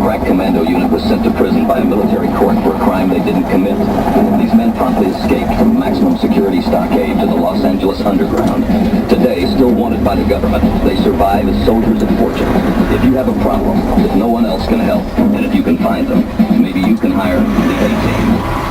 crack commando unit was sent to prison by a military court for a crime they didn't commit. These men promptly escaped from maximum security stockade to the Los Angeles underground. Today, still wanted by the government, they survive as soldiers of fortune. If you have a problem, if no one else can help, and if you can find them, maybe you can hire the A-Team.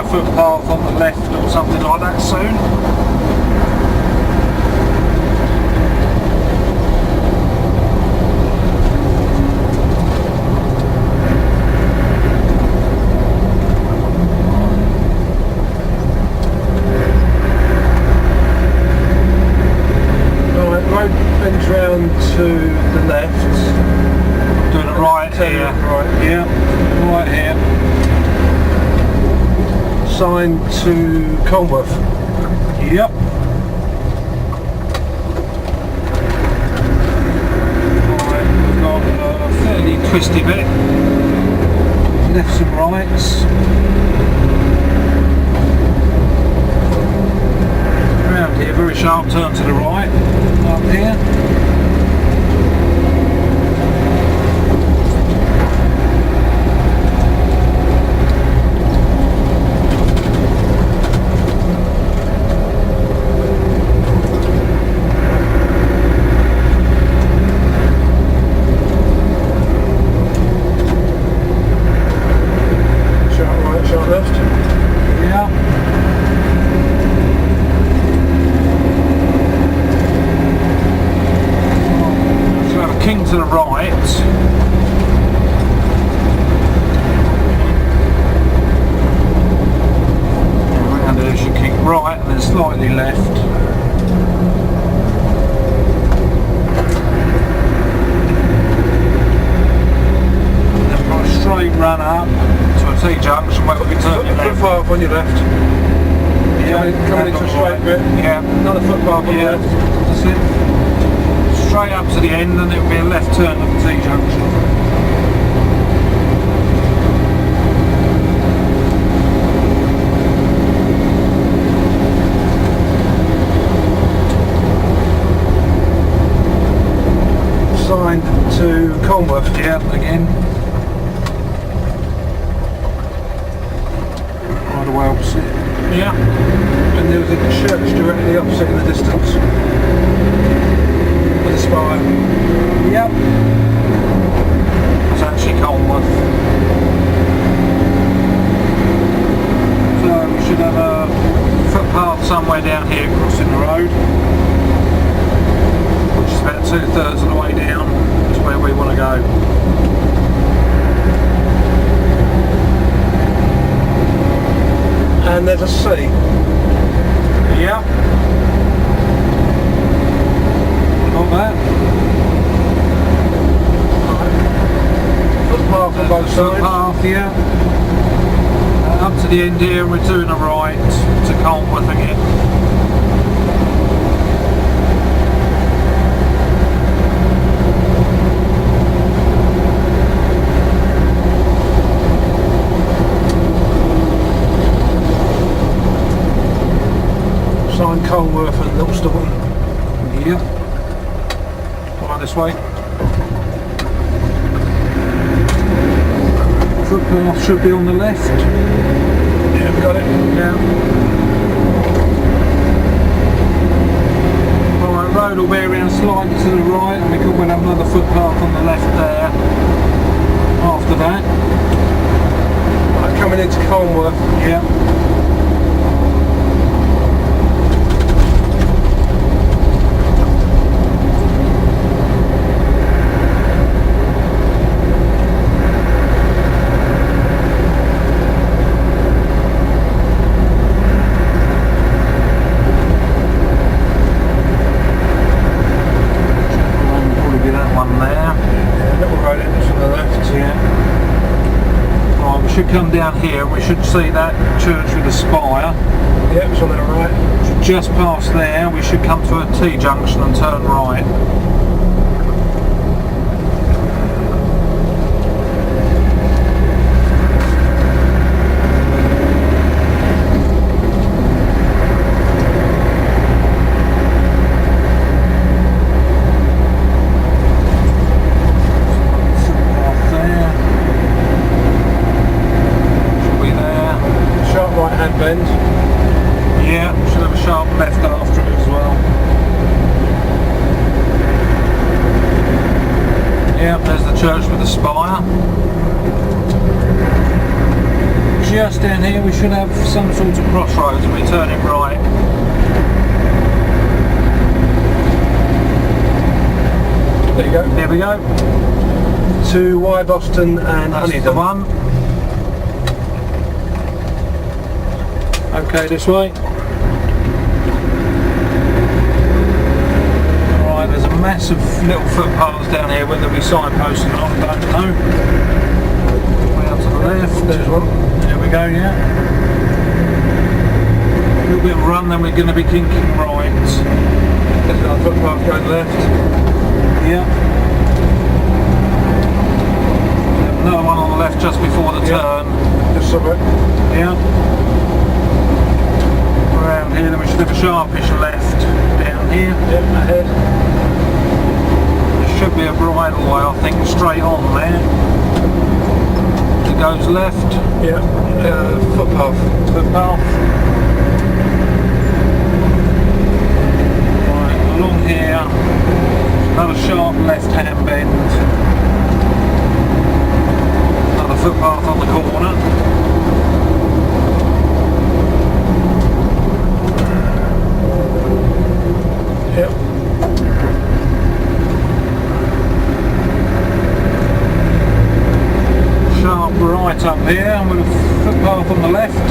Footpath on the left or something like that soon. Right, road bends round to the left. Doing it right here. Right. Yeah, right here. Sign to Colworth. Yep. Right, we've got a fairly twisty bit. Lefts and rights. Around here, very sharp turn to the right. Up here. To the right, around there should keep right and then slightly left. Then got a straight run up to a T-junction where we can turn your left. Footpath on your left. Yeah, coming into a straight bit. Yeah, another footpath on the left. That's it. Straight up to the end and it will be a left turn at the T-junction. Sign to Colworth. Yeah, again. Right away opposite. Yeah. And there was a church directly opposite in the distance. The spire. Yep. It's actually Colworth. So we should have a footpath somewhere down here crossing the road, which is about 2/3 of the way down to where we want to go. then there's a C. Yeah. Got that. Footpath on both sides. Footpath, yeah. Up to the end here, we're doing a right to Colmworth again. Sign Colmworth and Little Staunton. Yeah. Follow this way. Footpath should be on the left. Yeah, we got it. Yeah. Alright, road will be around slightly to the right and we could have another footpath on the left there after that. Right, coming into Colmworth. Yeah. Should come down here, we should see that church with a spire. Yep, it's on our right. Just past there, we should come to a T-junction and turn right. Bend. Yeah, should have a sharp left after it as well. Yeah, there's the church with the spire. Just down here we should have some sort of crossroads and we're turning right. There you go. There we go. To Y Boston and That's Huntingdon. the one. Okay, this way. Alright, there's a massive little footpaths down here, whether we signposts or not, I don't know. Way out to the left. There's one. There we go, yeah. A little bit of run, then we're going to be kinking right. There's another footpath going left. Yeah. Another one on the left just before the turn. Just somewhere. Yeah. Around here, then we should have a sharpish left down here. Yep, ahead. There should be a bridleway, I think, straight on there. It goes left. Yep, footpath. Footpath. Right, along here, another sharp left-hand bend. Another footpath on the corner. Yep. Sharp right up here with a footpath on the left.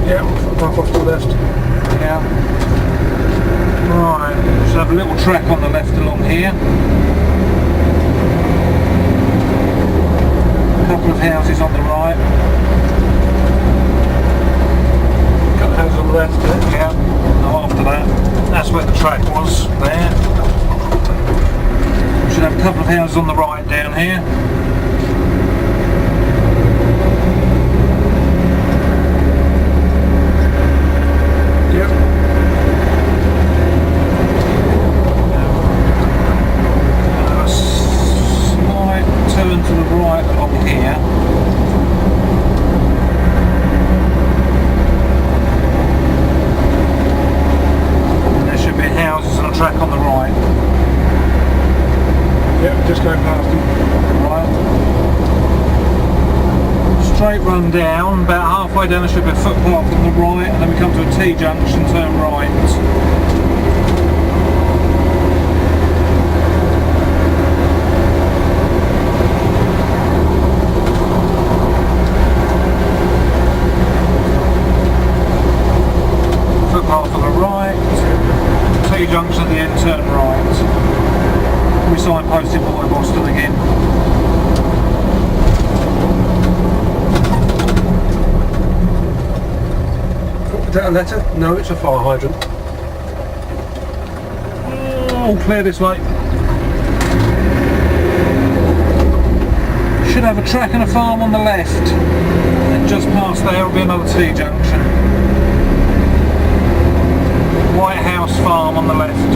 Yep, footpath off to the left. Yeah. Right, should have a little track on the left along here. Couple of houses on the right. Couple of houses on the left. Yeah. Now after that, that's where the track was there. We should have a couple of houses on the right down here. Yep. A slight turn to the right along here. And there should be houses and a track on the right. Yep, just going past them. Right. Straight run down, about halfway down there should be a footpath on the right, and then we come to a T-junction, turn right. right. T-junction at the end, turn right. We signposted by Boston again. Is that a letter? No, it's a fire hydrant. All clear this way. Should have a track and a farm on the left. And just past there will be another T-junction. White House Farm on the left.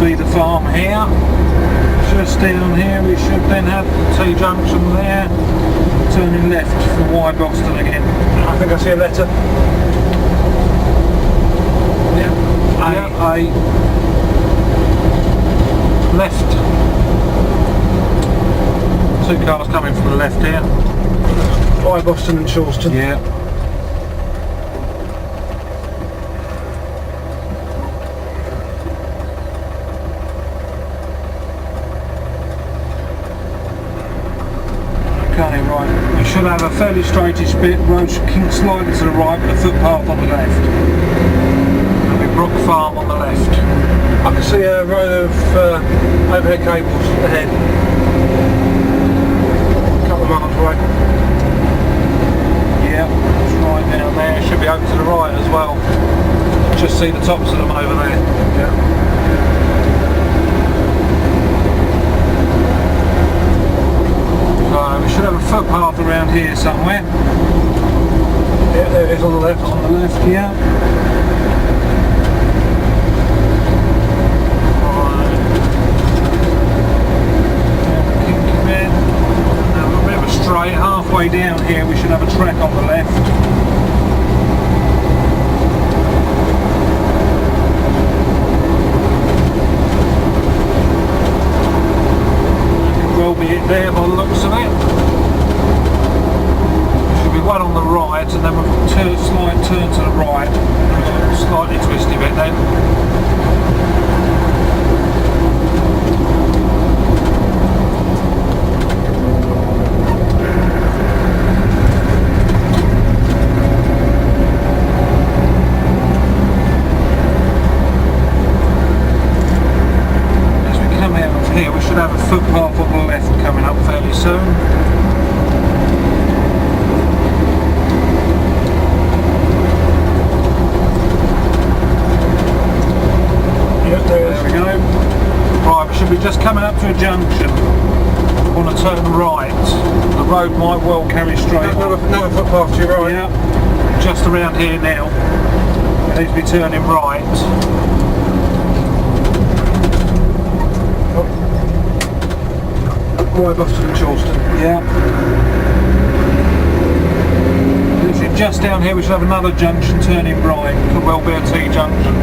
Be the farm here. Just down here we should then have the T-junction there, turning left for Y Boston again. I think I see a letter. Yeah, A. Left. Two cars coming from the left here. By Boston and Charleston. Yeah. Okay, right. We should have a fairly straightish bit. Road should kink slightly to the right with a footpath on the left. And we Brook Farm on the left. I can see a row of overhead cables ahead. A couple of miles away. Yeah, it's right down there. Should be over to the right as well. Just see the tops of them over there. Yeah. So we should have a footpath around here somewhere. Yeah, there it is on the left. On the left, yeah. Kinky bit. Now a bit of a straight. Halfway down here we should have a track on the left. Will be it there by the looks of it. Should be one on the right and then we'll slight turn to the right. Slightly twisty bit then. As we come out of here we should have a footpath on the left coming up fairly soon. There we go. Right, we should be just coming up to a junction. Want to turn right. The road might well carry straight. Another footpath to your right. Yeah. Just around here now. We need to be turning right. By Boston and Charleston. Yeah. Literally just down here we should have another junction turning right. Could well be a T-junction.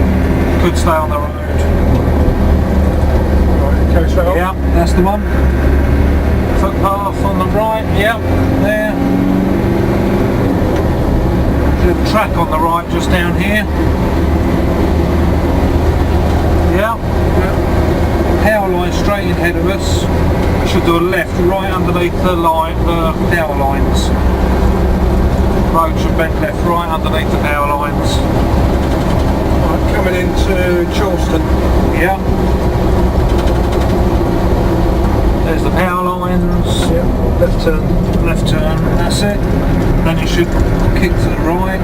Could stay on the road. Right, carry straight on. Yeah, that's the one. Footpath on the right, yeah, there. Should have a track on the right just down here. Yeah. Power line straight ahead of us. We should do a left right underneath the line, the power lines. Road should bend left right underneath the power lines. Right, coming into Charleston. Yeah. There's the power lines. Yeah, left turn. Left turn, that's it. Then you should kick to the right.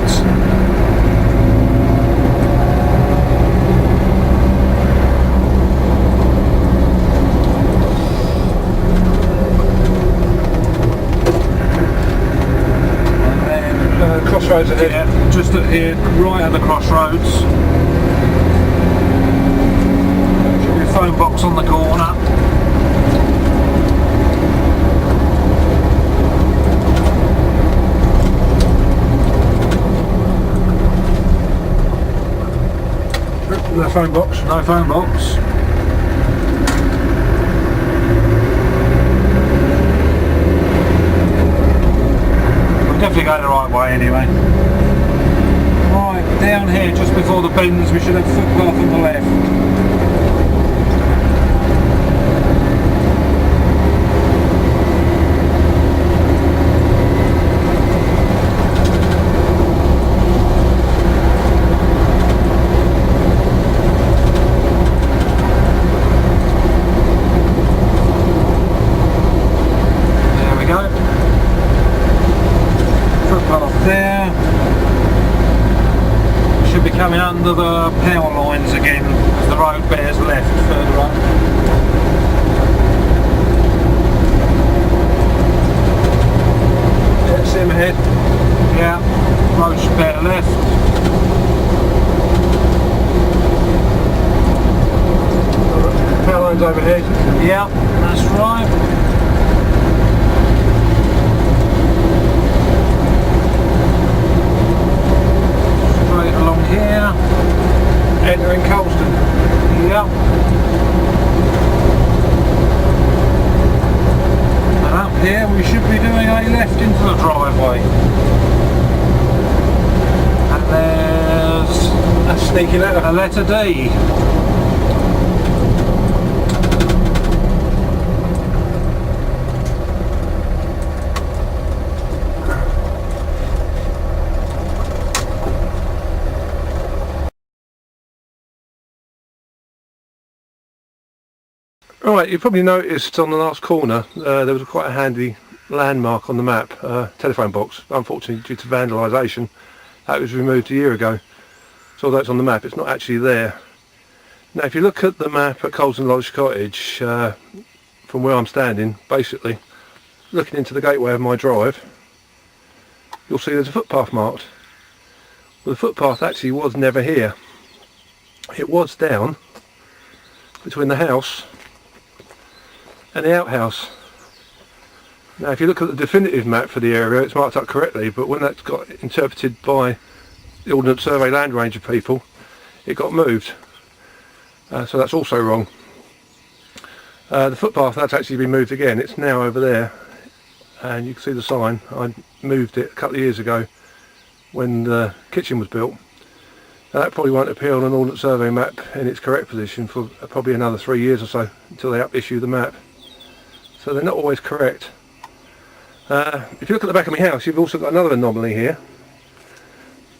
Crossroads ahead. Yeah, just at here, right at the crossroads. Should be a phone box on the corner. No phone box. No phone box. We're definitely going the right way anyway. Down here, just before the bends, we should have footpath on the left. Coming under the power lines again as the road bears left further up. Yeah, see him ahead. Yeah, road should bear left. Power lines overhead. Yeah, that's right. Along here, entering Colston. Yep. And up here we should be doing a left into the driveway. And there's a sneaky letter. A letter D. Right, you probably noticed on the last corner there was quite a handy landmark on the map, telephone box. Unfortunately, due to vandalisation, that was removed a year ago. So although it's on the map, it's not actually there. Now if you look at the map at Colston Lodge Cottage, from where I'm standing, basically, looking into the gateway of my drive, you'll see there's a footpath marked. Well, the footpath actually was never here. It was down between the house and the outhouse. Now if you look at the definitive map for the area, it's marked up correctly, but when that got interpreted by the Ordnance Survey Land Ranger people, it got moved. So that's also wrong. The footpath, that's actually been moved again. It's now over there, and you can see the sign. I moved it a couple of years ago when the kitchen was built. Now that probably won't appear on an Ordnance Survey map in its correct position for probably another 3 years or so until they up-issue the map. So they're not always correct. If you look at the back of my house, you've also got another anomaly here.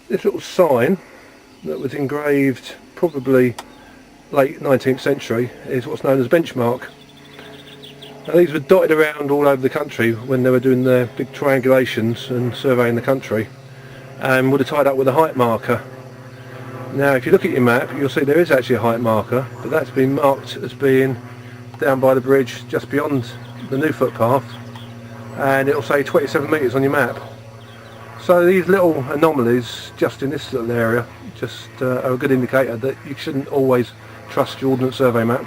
This little sign that was engraved probably late 19th century is what's known as benchmark. Now these were dotted around all over the country when they were doing their big triangulations and surveying the country, and would have tied up with a height marker. Now if you look at your map, you'll see there is actually a height marker, but that's been marked as being down by the bridge just beyond the new footpath, and it'll say 27 metres on your map. So these little anomalies just in this little area just are a good indicator that you shouldn't always trust your Ordnance Survey map.